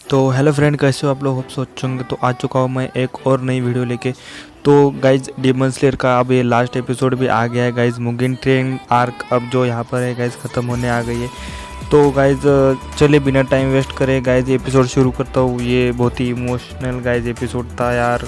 तो hello friend, कैसे हो आप लोग? होप सोचेंगे तो आ चुका हूँ मैं एक और नई वीडियो लेके। तो गाइज डेमन स्लेयर का अब ये लास्ट एपिसोड भी आ गया है गाइज। मुगिन ट्रेन आर्क अब जो यहाँ पर है गाइज ख़त्म होने आ गई है। तो गाइज चलिए बिना टाइम वेस्ट करे गाइज एपिसोड शुरू करता हूँ। ये बहुत ही इमोशनल गाइज एपिसोड था यार,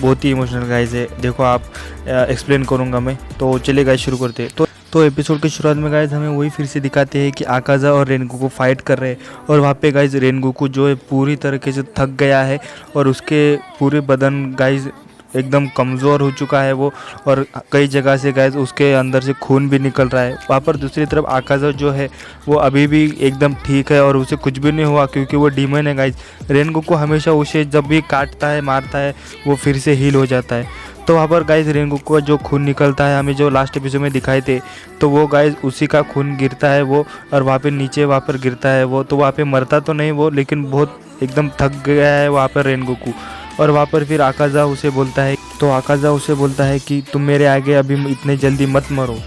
बहुत ही इमोशनल गाइज है। देखो आप एक्सप्लेन करूँगा मैं, तो चलिए गाइज शुरू करते हैं। तो एपिसोड की शुरुआत में गाइज हमें वही फिर से दिखाते हैं कि आकाजा और रेनगोकू फाइट कर रहे हैं। और वहाँ पे गाइज रेनगोकू जो है पूरी तरीके से थक गया है और उसके पूरे बदन गाइज एकदम कमज़ोर हो चुका है वो, और कई जगह से गाइज उसके अंदर से खून भी निकल रहा है। वहाँ पर दूसरी तरफ आकाजा जो है वो अभी भी एकदम ठीक है और उसे कुछ भी नहीं हुआ, क्योंकि वो डीमन है गाइज। रेनगोकू हमेशा उसे जब भी काटता है मारता है वो फिर से हील हो जाता है। तो वहाँ पर गाइज रेनगोकू का जो खून निकलता है हमें जो लास्ट एपिसोड में दिखाए थे, तो वो गाइज उसी का खून गिरता है वो, और वहाँ पे नीचे वहाँ पर गिरता है वो। तो वहाँ पे मरता तो नहीं वो, लेकिन बहुत एकदम थक गया है वहाँ पर रेनगोकू। और वहाँ पर फिर आकाजा उसे बोलता है, तो आकाजा उसे बोलता है कि तुम मेरे आगे अभी इतने जल्दी मत मरो।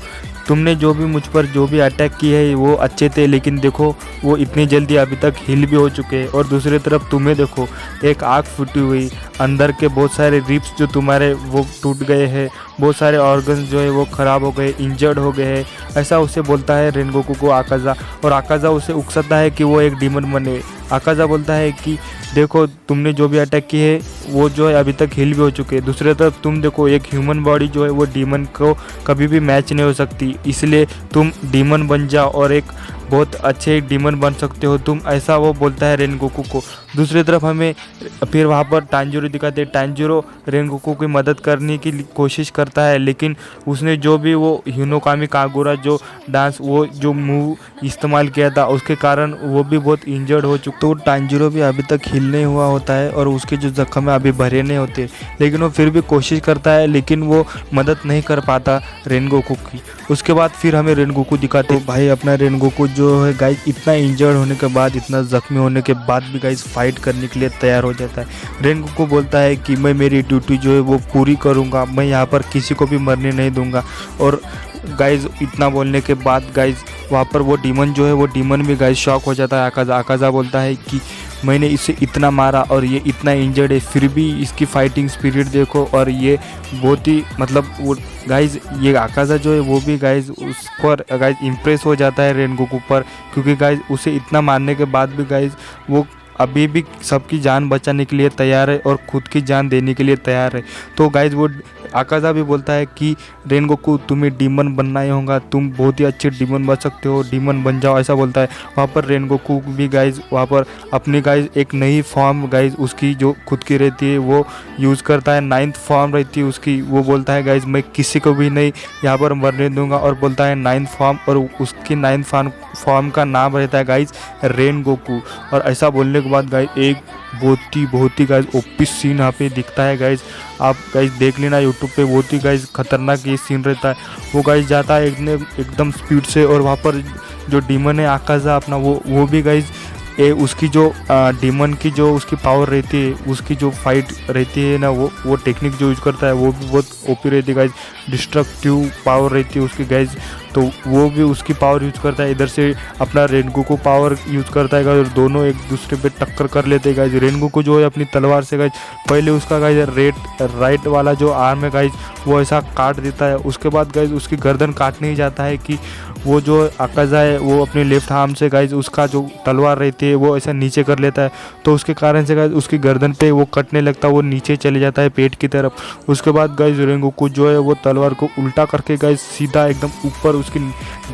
तुमने जो भी मुझ पर जो भी अटैक किए है वो अच्छे थे, लेकिन देखो वो इतनी जल्दी अभी तक हील भी हो चुके हैं। और दूसरी तरफ तुम्हें देखो, एक आँख फूटी हुई, अंदर के बहुत सारे रिब्स जो तुम्हारे वो टूट गए हैं, बहुत सारे ऑर्गन्स जो है वो ख़राब हो गए, इंजर्ड हो गए हैं। ऐसा उसे बोलता है रेनगोकू को आकाजा। और आकाजा उसे उकसाता है कि वो एक डीमन बने। आकाजा बोलता है कि देखो तुमने जो भी अटैक किए है वो जो है अभी तक हील भी हो चुके हैं। दूसरी तरफ तुम देखो, एक ह्यूमन बॉडी जो है वो डीमन को कभी भी मैच नहीं हो सकती, इसलिए तुम डीमन बन जाओ और एक बहुत अच्छे डीमन बन सकते हो तुम, ऐसा वो बोलता है रेनगोकू को। दूसरी तरफ हमें फिर वहाँ पर टांजिरो दिखाते हैं। टांजिरो रेनगोकू की मदद करने की कोशिश करता है, लेकिन उसने जो भी वो हिनोकामी कागुरा जो डांस वो जो मूव इस्तेमाल किया था उसके कारण वो भी बहुत इंजर्ड हो चुका। तो टांजिरो भी अभी तक हील नहीं हुआ होता है और उसके जो जख्म है अभी भरे नहीं होते, लेकिन वो फिर भी कोशिश करता है, लेकिन वो मदद नहीं कर पाता रेनगोकू की। उसके बाद फिर हमें रेनगोकू दिखाते हैं। भाई अपना रेनगोकू जो है गाइज इतना इंजर्ड होने के बाद, इतना जख्मी होने के बाद भी गाइज फाइट करने के लिए तैयार हो जाता है। रेनगोकू बोलता है कि मैं मेरी ड्यूटी जो है वो पूरी करूँगा, मैं यहाँ पर किसी को भी मरने नहीं दूंगा। और गाइज इतना बोलने के बाद गाइज वहाँ पर वो डीमन जो है वो डीमन भी गाइज शॉक हो जाता है। आकाजा बोलता है कि मैंने इसे इतना मारा और ये इतना इंजर्ड है, फिर भी इसकी फाइटिंग स्पिरिट देखो। और ये बहुत ही मतलब वो गाइज ये आकाजा जो है वो भी गाइज उस पर गाइज इम्प्रेस हो जाता है रेनगोकू पर, क्योंकि गाइज उसे इतना मारने के बाद भी गाइज वो अभी भी सबकी जान बचाने के लिए तैयार है और खुद की जान देने के लिए तैयार है। तो गाइज वो आकाजा भी बोलता है कि रेनगोकू तुम्हें डीमन बनना ही होगा, तुम बहुत ही अच्छे डीमन बन सकते हो, डीमन बन जाओ, ऐसा बोलता है। वहाँ पर रेनगोकू भी गाइज वहाँ पर अपनी गाइज एक नई फॉर्म गाइज उसकी जो खुद की रहती है वो यूज़ करता है, 9th फॉर्म रहती है उसकी। वो बोलता है गाइज मैं किसी को भी नहीं यहाँ पर मरने दूंगा, और बोलता है 9th फॉर्म, और उसकी 9th फॉर्म का नाम रहता है गाइज रेनगोकू। और ऐसा बोलने के बाद गाइज एक बहुत ही गाइज ओपी सीन यहाँ पे दिखता है गाइज। आप गाइज देख लेना यूट्यूब पे, बहुत ही गाइज खतरनाक ये सीन रहता है। वो गाइज जाता है एकदम स्पीड से, और वहाँ पर जो डीमन है आकाजा अपना वो भी गाइज उसकी जो डीमन की जो उसकी पावर रहती है, उसकी जो फाइट रहती है ना, वो टेक्निक जो यूज करता है वो भी बहुत ओपी रहती है गाइज। डिस्ट्रक्टिव पावर रहती है उसकी गाइज, तो वो भी उसकी पावर यूज करता है। इधर से अपना रेनगोकू पावर यूज करता है गाइज, और दोनों एक दूसरे पे टक्कर कर लेते हैं गाइज। रेनगोकू जो है अपनी तलवार से गाइज पहले उसका गाइज राइट वाला जो आर्म है गाइज वो ऐसा काट देता है। उसके बाद गाइज उसकी गर्दन काटने ही जाता है कि वो जो आकाजा है वो अपने लेफ्ट आर्म से गाइज उसका जो तलवार रहती है वो ऐसा नीचे कर लेता है, तो उसके कारण से गाइज उसकी गर्दन पे वो कटने लगता है, वो नीचे चले जाता है पेट की तरफ। उसके बाद गाइज रेनगोकू जो है वो तलवार को उल्टा करके गाइज सीधा एकदम ऊपर उसकी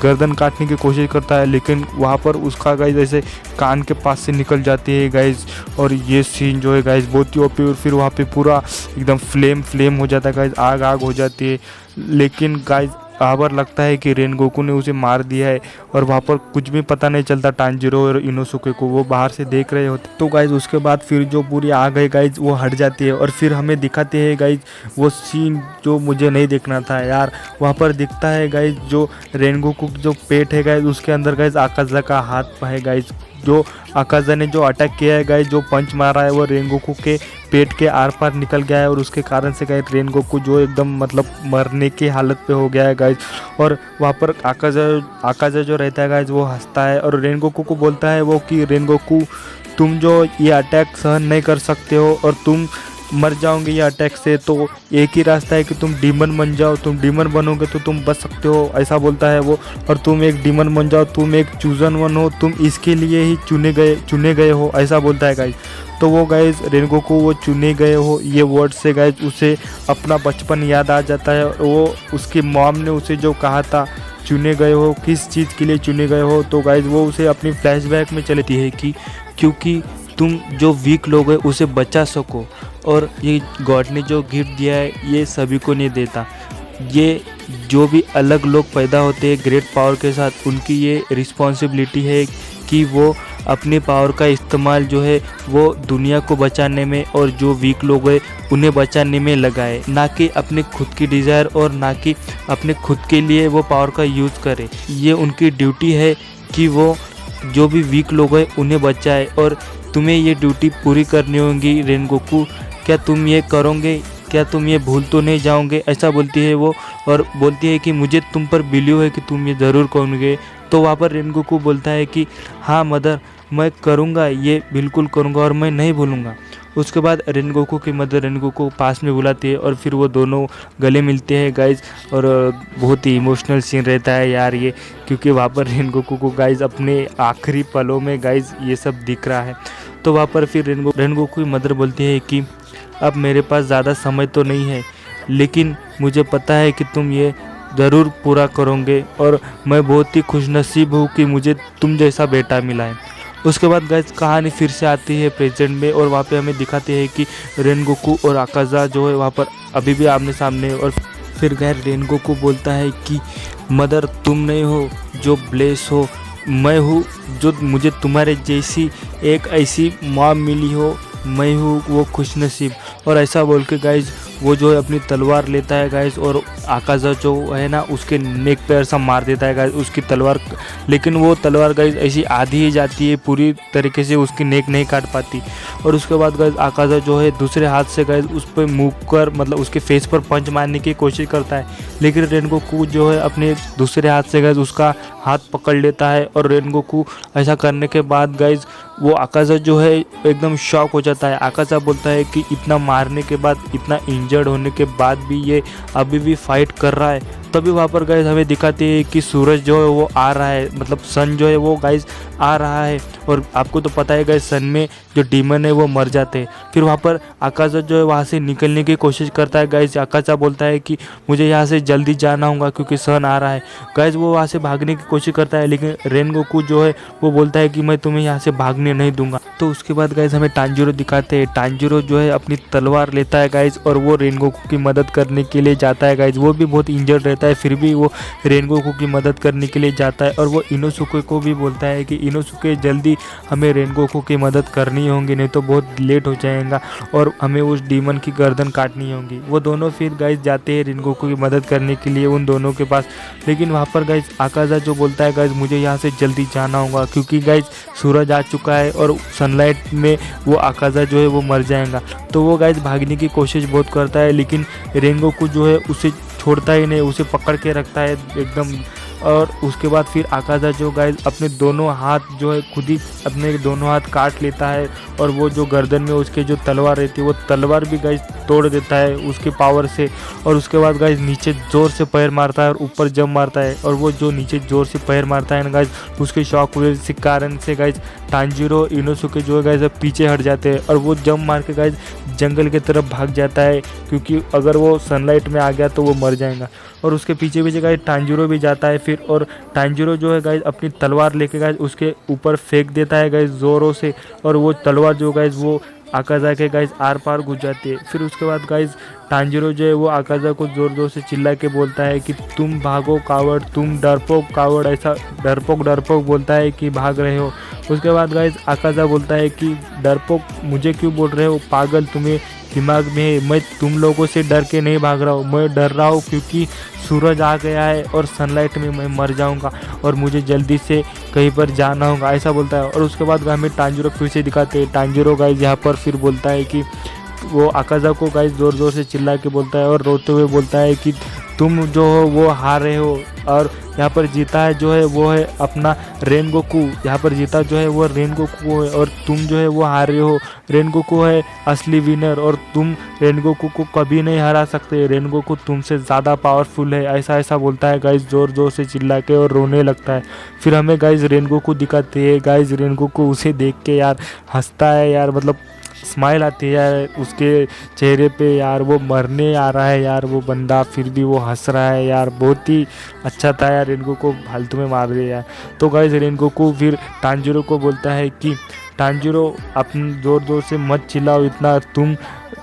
गर्दन काटने की कोशिश करता है, लेकिन वहाँ पर उसका गाइज ऐसे कान के पास से निकल जाती है गाइज। और ये सीन जो है गाइज बहुत ही ओपी, और फिर वहाँ पे पूरा एकदम फ्लेम हो जाता है गाइज, आग हो जाती है। लेकिन गाइज वहाँ पर लगता है कि रेनगोकू ने उसे मार दिया है, और वहाँ पर कुछ भी पता नहीं चलता टांजिरो और इनोसुके को, वो बाहर से देख रहे होते। तो गाइज उसके बाद फिर जो पूरी आग है गाइज वो हट जाती है, और फिर हमें दिखाते हैं गाइज वो सीन जो मुझे नहीं देखना था यार। वहाँ पर दिखता है गाइज जो रेनगोकू जो पेट है गाइज उसके अंदर गाइज आकाजा का हाथ है गाइज। जो आकाजा ने जो अटैक किया है गाइज, जो पंच मारा है वो रेनगोकू के पेट के आर पार निकल गया है, और उसके कारण से गाइज रेनगोकू जो एकदम मतलब मरने की हालत पे हो गया है गाइज। और वहाँ पर आकाजा जो रहता है गाइज वो हंसता है और रेनगोकू को बोलता है वो कि रेनगोकू तुम जो ये अटैक सहन नहीं कर सकते हो और तुम मर जाओगे ये अटैक से, तो एक ही रास्ता है कि तुम डीमन बन जाओ। तुम डीमन बनोगे तो तुम बच सकते हो, ऐसा बोलता है वो। और तुम एक डीमन बन जाओ, तुम एक चूजन वन हो, तुम इसके लिए ही चुने गए हो, ऐसा बोलता है गाइज। तो वो गाइज रेनगोकू वो चुने गए हो ये वर्ड से गाइज उसे अपना बचपन याद आ जाता है। और वो उसकी मॉम ने उसे जो कहा था चुने गए हो, किस चीज़ के लिए चुने गए हो, तो गाइज वो उसे अपनी फ्लैशबैक में चलती है कि क्योंकि तुम जो वीक लोग हैं उसे बचा सको। और ये गॉड ने जो गिफ्ट दिया है ये सभी को नहीं देता। ये जो भी अलग लोग पैदा होते हैं ग्रेट पावर के साथ, उनकी ये रिस्पॉन्सिबिलिटी है कि वो अपने पावर का इस्तेमाल जो है वो दुनिया को बचाने में और जो वीक लोग हैं उन्हें बचाने में लगाए, ना कि अपने खुद की डिज़ायर और ना कि अपने खुद के लिए वो पावर का यूज़ करे। ये उनकी ड्यूटी है कि वो जो भी वीक लोग हैं उन्हें बचाए और तुम्हें ये ड्यूटी पूरी करनी होगी रेनगोकू। क्या तुम ये करोगे? क्या तुम ये भूल तो नहीं जाओगे? ऐसा बोलती है वो और बोलती है कि मुझे तुम पर बिलीव है कि तुम ये ज़रूर करोगे। तो वहाँ पर रेनगोकू बोलता है कि हाँ मदर, मैं करूँगा, ये बिल्कुल करूँगा और मैं नहीं भूलूँगा। उसके बाद रेनगोकू की मदर रेनगोकू को पास में बुलाती है और फिर वो दोनों गले मिलते हैं गाइज। और बहुत ही इमोशनल सीन रहता है यार ये, क्योंकि वहाँ पर रेनगोकू को गाइज अपने आखिरी पलों में गाइज ये सब दिख रहा है। तो वहाँ पर फिर रेनगोकू की मदर बोलती है कि अब मेरे पास ज़्यादा समय तो नहीं है, लेकिन मुझे पता है कि तुम ये ज़रूर पूरा करोगे और मैं बहुत ही खुशनसीब हूँ कि मुझे तुम जैसा बेटा मिला है। उसके बाद गाइस कहानी फिर से आती है प्रेजेंट में और वहाँ पे हमें दिखाते हैं कि रेनगोकू और आकाज़ा जो है वहाँ पर अभी भी आमने सामने। और फिर गाइस रेनगोकू बोलता है कि मदर तुम नहीं हो जो ब्लेस हो, मैं हूँ जो मुझे तुम्हारे जैसी एक ऐसी माँ मिली हो, मैं हूँ वो खुशनसीब। और ऐसा बोल के गाइज वो जो है अपनी तलवार लेता है गाइज और आकाज़ा जो है ना उसके नेक पे ऐसा मार देता है गाइज उसकी तलवार। लेकिन वो तलवार गाइज ऐसी आधी ही जाती है, पूरी तरीके से उसकी नेक नहीं काट पाती। और उसके बाद गाइज आकाज़ा जो है दूसरे हाथ से गाइज उस पर मुँह कर मतलब उसके फेस पर पंच मारने की कोशिश करता है, लेकिन रेनगोकू जो है अपने दूसरे हाथ से गाइज उसका हाथ पकड़ लेता है। और रेनगोकू ऐसा करने के बाद गाइज वो आकाज़ा जो है एकदम शॉक हो जाता है। आकाज़ा बोलता है कि इतना मारने के बाद, इतना इंजर्ड होने के बाद भी ये अभी भी फाइट कर रहा है। तभी वहाँ पर गाइज हमें दिखाते हैं कि सूरज जो है वो आ रहा है, मतलब सन जो है वो गाइज आ रहा है। और आपको तो पता है गाइज सन में जो डीमन है वो मर जाते हैं। फिर वहाँ पर आकाज़ा जो है वहाँ से निकलने की कोशिश करता है गाइज। आकाज़ा बोलता है कि मुझे यहाँ से जल्दी जाना होगा क्योंकि सन आ रहा है। गाइज वो वहाँ से भागने की कोशिश करता है, लेकिन रेनगोकू जो है वो बोलता है कि मैं तुम्हें यहाँ से भागने नहीं दूंगा। तो उसके बाद गाइज हमें टांजिरो दिखाते हैं। टांजिरो जो है अपनी तलवार लेता है गाइज और वो रेनगोकू की मदद करने के लिए जाता है गाइज। वो भी बहुत इंजर्ड रहता है, फिर भी वो रेनगोकू की मदद करने के लिए जाता है। और वो इनोसुके को भी बोलता है कि इनोसुके जल्दी हमें रेनगोकू की मदद करनी होगी, नहीं तो बहुत लेट हो जाएगा और हमें उस डीमन की गर्दन काटनी होगी। वो दोनों फिर गाइज जाते हैं रेनगोकू की मदद करने के लिए उन दोनों के पास। लेकिन वहाँ पर गाइज आकाज़ा जो बोलता है गाइज मुझे यहाँ से जल्दी जाना होगा क्योंकि गाइज सूरज आ चुका है और सनलाइट में वो आकाज़ा जो है वो मर जाएगा। तो वो गाइज भागने की कोशिश बहुत करता है, लेकिन रेनगोकू जो है उसे छोड़ता ही नहीं, उसे पकड़ के रखता है एकदम। और उसके बाद फिर आकाज़ा जो गाइज अपने दोनों हाथ जो है खुद ही अपने दोनों हाथ काट लेता है और वो जो गर्दन में उसके जो तलवार रहती है वो तलवार भी गाइज तोड़ देता है उसकी पावर से। और उसके बाद गाइज नीचे ज़ोर से पैर मारता है और ऊपर जंप मारता है। और वो जो नीचे ज़ोर से पैर मारता है ना गाइज उसके शॉक वेव के कारण से गाइज टांजिरो इनोसुके जो है गाइज पीछे हट जाते हैं और वो जंप मार के गाइज जंगल की तरफ भाग जाता है, क्योंकि अगर वो सनलाइट में आ गया तो वो मर जाएगा। और उसके पीछे पीछे गाइज टांजिरो भी जाता है फिर, और टांजिरो जो है गाइज अपनी तलवार लेके गाइज उसके ऊपर फेंक देता है गाइज ज़ोरों से। और वो तलवार जो गाइज वो आकाज़ा के गाइज आर पार घुस जाती है। फिर उसके बाद गाइज टांजिरो जो है वो आकाज़ा को ज़ोर ज़ोर से चिल्ला के बोलता है कि तुम भागो कावड़, तुम डरपोक कावड़, ऐसा डरपोक बोलता है कि भाग रहे हो। उसके बाद गाइज आकाज़ा बोलता है कि डरपोक मुझे क्यों बोल रहे हो, पागल तुम्हें दिमाग में है, मैं तुम लोगों से डर के नहीं भाग रहा हूँ, मैं डर रहा हूँ क्योंकि सूरज आ गया है और सनलाइट में मैं मर जाऊँगा और मुझे जल्दी से कहीं पर जाना होगा, ऐसा बोलता है। और उसके बाद हमें टांजिरो फिर से दिखाते हैं। टांजिरो गाइज यहाँ पर फिर बोलता है कि वो आकाज़ा को गाइज ज़ोर ज़ोर से चिल्ला के बोलता है और रोते हुए बोलता है कि तुम जो हो वो हार रहे हो और यहाँ पर जीता है जो है वो है अपना रेनगोकू, यहाँ पर जीता जो है वो रेनगोकू है, और तुम जो है वो हारे हो। रेनगोकू है असली विनर और तुम रेनगोकू को कभी नहीं हरा सकते, रेनगोकू तुमसे ज़्यादा पावरफुल है, ऐसा ऐसा बोलता है गाइज ज़ोर ज़ोर से चिल्ला के और रोने लगता है। फिर हमें गाइज रेनगोकू दिखाते हैं। गाइज रेनगोकू उसे देख के यार हंसता है यार, मतलब स्माइल आती है यार उसके चेहरे पे यार, वो मरने आ रहा है यार वो बंदा, फिर भी वो हंस रहा है यार, बहुत ही अच्छा था यार। रेनगोकू को फालतू में मार दिया यार। तो गाइज रेनगोकू फिर टांजिरो को बोलता है कि टांजिरो अपन ज़ोर ज़ोर से मत चिल्लाओ इतना,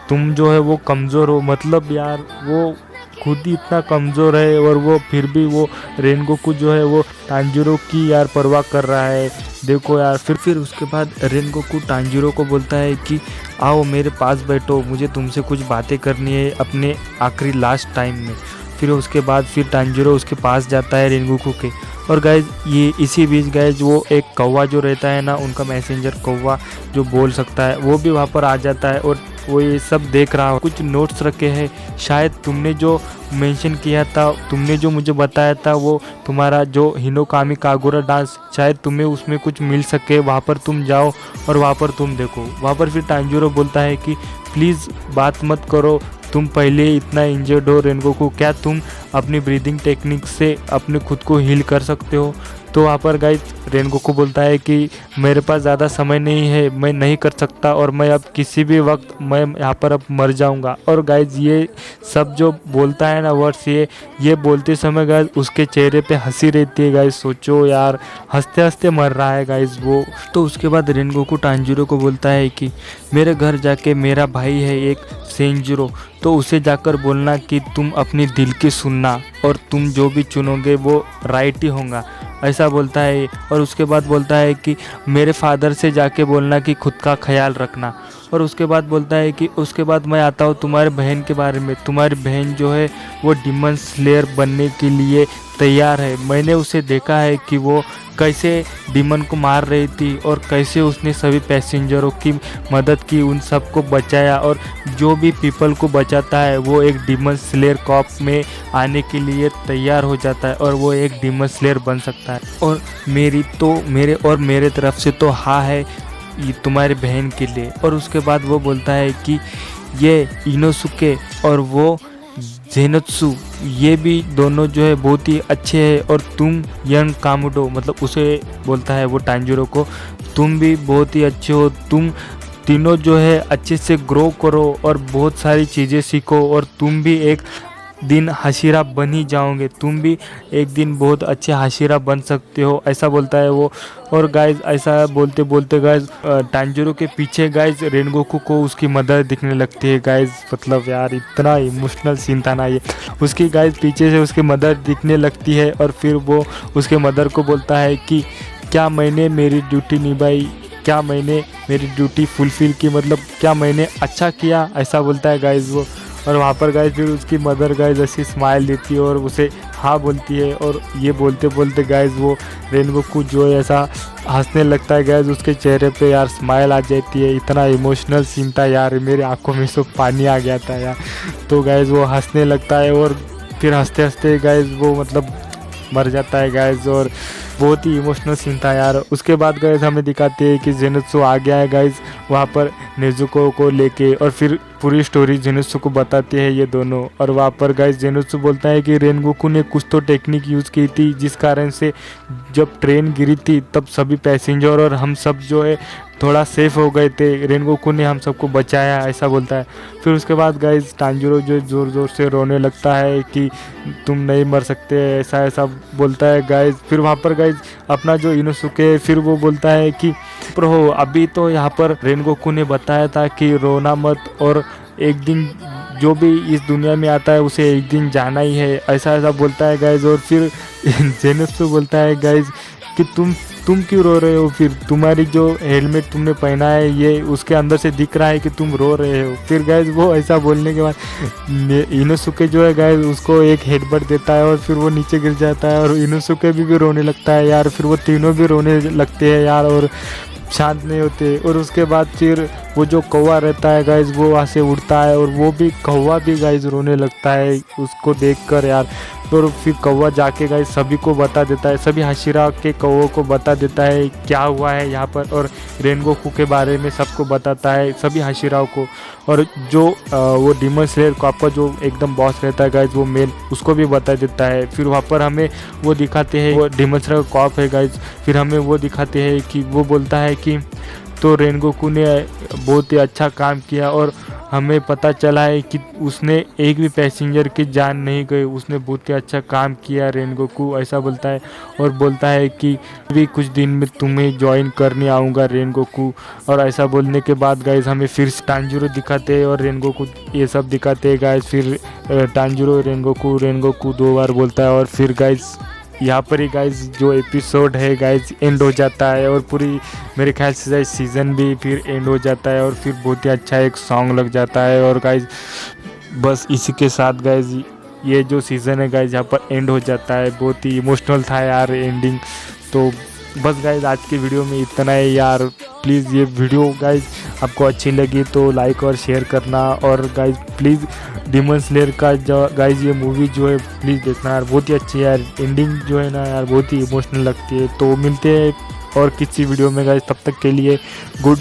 तुम जो है वो कमज़ोर हो, मतलब यार वो खुद ही इतना कमज़ोर है और वो फिर भी वो रेनगोकू जो है वो टांजिरो की यार परवाह कर रहा है, देखो यार। फिर उसके बाद रेनगोकू टांजिरो को बोलता है कि आओ मेरे पास बैठो, मुझे तुमसे कुछ बातें करनी है अपने आखिरी लास्ट टाइम में। फिर उसके बाद फिर टांजिरो उसके पास जाता है रेनगोकू के। और गाइज ये इसी बीच गाइज वो एक कौवा जो रहता है ना, उनका मैसेंजर कौवा जो बोल सकता है, वो भी वहाँ पर आ जाता है और वो ये सब देख रहा हो। कुछ नोट्स रखे हैं, शायद तुमने जो मेंशन किया था, तुमने जो मुझे बताया था वो तुम्हारा जो हिनोकामी कागुरा डांस, शायद तुम्हें उसमें कुछ मिल सके, वहाँ पर तुम जाओ और वहाँ पर तुम देखो। वहाँ पर फिर टांजिरो बोलता है कि प्लीज़ बात मत करो, तुम पहले इतना इंजर्ड हो रेनगोकू, क्या तुम अपनी ब्रीदिंग टेक्निक से अपने खुद को हील कर सकते हो? तो वहाँ पर गाइज रेनगोकू बोलता है कि मेरे पास ज़्यादा समय नहीं है, मैं नहीं कर सकता और मैं अब किसी भी वक्त मैं यहाँ पर अब मर जाऊँगा। और गाइज ये सब जो बोलता है ना वर्ड्स, ये बोलते समय गाइज उसके चेहरे पे हंसी रहती है गाइज, सोचो यार हंसते हंसते मर रहा है गाइज वो। तो उसके बाद रेनगोकू टांजिरो को बोलता है कि मेरे घर जाके मेरा भाई है एक सेंजिरो, तो उसे जाकर बोलना कि तुम अपनी दिल की सुनना और तुम जो भी चुनोगे वो राइट ही होगा, ऐसा बोलता है। और उसके बाद बोलता है कि मेरे फादर से जाके बोलना कि खुद का ख्याल रखना। और उसके बाद बोलता है कि उसके बाद मैं आता हूँ तुम्हारे बहन के बारे में, तुम्हारी बहन जो है वो डिमन स्लेयर बनने के लिए तैयार है। मैंने उसे देखा है कि वो कैसे डिमन को मार रही थी और कैसे उसने सभी पैसेंजरों की मदद की, उन सबको बचाया, और जो भी पीपल को बचाता है वो एक डिमन स्लेयर कॉप में आने के लिए तैयार हो जाता है और वो एक डिमन स्लेयर बन सकता है। और मेरे तरफ से तो हाँ है ये तुम्हारी बहन के लिए। और उसके बाद वो बोलता है कि ये इनोसुके और वो ज़ेनोत्सु ये भी दोनों जो है बहुत ही अच्छे हैं, और तुम यंग कामुडो, मतलब उसे बोलता है वो टांजिरो को, तुम भी बहुत ही अच्छे हो, तुम तीनों जो है अच्छे से ग्रो करो और बहुत सारी चीज़ें सीखो और तुम भी एक दिन हाशिरा बन ही जाओगे, तुम भी एक दिन बहुत अच्छे हाशिरा बन सकते हो, ऐसा बोलता है वो। और गाइज ऐसा बोलते बोलते गाइज टांजिरो के पीछे गाइज रेनगोकू को उसकी मदर दिखने लगती है गाइज, मतलब यार इतना इमोशनल सीन था ना ये। उसकी गाइज पीछे से उसकी मदर दिखने लगती है और फिर वो उसके मदर को बोलता है कि क्या मैंने मेरी ड्यूटी निभाई, क्या मैंने मेरी ड्यूटी फुलफिल की, मतलब क्या मैंने अच्छा किया, ऐसा बोलता है गाइज वो। और वहाँ पर गाइज फिर उसकी मदर गाइज ऐसी स्माइल देती है और उसे हाँ बोलती है। और ये बोलते बोलते गाइज वो रेनगोकू जो है ऐसा हंसने लगता है गाइज, उसके चेहरे पे यार स्माइल आ जाती है। इतना इमोशनल सीन था यार, मेरी आंखों में सब पानी आ गया था यार। तो गाइज वो हंसने लगता है और फिर हंसते हंसते गाइज वो मतलब मर जाता है गाइज, और बहुत ही इमोशनल सीन था यार। उसके बाद गाइज हमें दिखाते हैं कि जेनुत्सु आ गया है गाइज वहाँ पर नेजुको को लेके, और फिर पूरी स्टोरी जेनुत्सु को बताते हैं ये दोनों। और वहाँ पर गाइज जेनुत्सु बोलता है कि रेनगोकू ने कुछ तो टेक्निक यूज़ की थी जिस कारण से जब ट्रेन गिरी थी तब सभी पैसेंजर और हम सब जो है थोड़ा सेफ हो गए थे, रेनगोकू ने हम सबको बचाया, ऐसा बोलता है। फिर उसके बाद गाइज टांजिरो जो ज़ोर ज़ोर से रोने लगता है कि तुम नहीं मर सकते, ऐसा ऐसा बोलता है गाइज। फिर वहाँ पर गाइज अपना जो इनोसुके फिर वो बोलता है कि प्रो अभी तो यहाँ पर रेनगोकू ने बताया था कि रोना मत, और एक दिन जो भी इस दुनिया में आता है उसे एक दिन जाना ही है, ऐसा ऐसा बोलता है गाइज। और फिर जेनुत्सु बोलता है गाइज कि तुम क्यों रो रहे हो, फिर तुम्हारी जो हेलमेट तुमने पहना है ये उसके अंदर से दिख रहा है कि तुम रो रहे हो। फिर गाइज वो ऐसा बोलने के बाद इनोसुके जो है गाइज उसको एक हेडबट देता है और फिर वो नीचे गिर जाता है, और इनोसुके भी रोने लगता है यार। फिर वो तीनों भी रोने लगते हैं यार और शांत नहीं होते। और उसके बाद फिर वो जो कौवा रहता है गाइज वो वहाँ से उड़ता है और वो भी कौवा भी गाइज रोने लगता है उसको देखकर यार। और फिर कौवा जाके गाइस सभी को बता देता है, सभी हाशिरा के कौवों को बता देता है क्या हुआ है यहाँ पर, और रेनगोकू के बारे में सबको बताता है, सभी हाशिराओं को। और जो वो डीमन स्लेयर को आपका जो एकदम बॉस रहता है गाइज, वो मेल, उसको भी बता देता है। फिर वहाँ पर हमें वो दिखाते हैं, वो डीमन स्लेयर का कॉप है गाइज, फिर हमें वो दिखाते हैं कि वो बोलता है कि तो रेनगोकू ने बहुत ही अच्छा काम किया, और हमें पता चला है कि उसने एक भी पैसेंजर की जान नहीं गई, उसने बहुत ही अच्छा काम किया रेनगोकू, ऐसा बोलता है। और बोलता है कि भी कुछ दिन में तुम्हें ज्वाइन करने आऊँगा रेनगोकू। और ऐसा बोलने के बाद गाइज हमें फिर टांजिरो दिखाते हैं और रेनगोकू ये सब दिखाते हैं गाइज। फिर टांजिरो रेनगोकू 2 बार बोलता है, और फिर गाइज यहाँ पर ही गाइज जो एपिसोड है गाइज एंड हो जाता है, और पूरी मेरे ख्याल से सीज़न भी फिर एंड हो जाता है, और फिर बहुत ही अच्छा एक सॉन्ग लग जाता है। और गाइज बस इसी के साथ गाइज ये जो सीज़न है गाइज यहाँ पर एंड हो जाता है। बहुत ही इमोशनल था यार एंडिंग। तो बस गाइज आज की वीडियो में इतना है यार। प्लीज़ ये वीडियो गाइज आपको अच्छी लगी तो लाइक और शेयर करना, और गाइज प्लीज़ डीमन स्लेयर का जो गाइज ये मूवी जो है प्लीज़ देखना यार, बहुत ही अच्छी है यार। एंडिंग जो है ना यार बहुत ही इमोशनल लगती है। तो मिलते हैं और किसी वीडियो में गाइज, तब तक के लिए गुड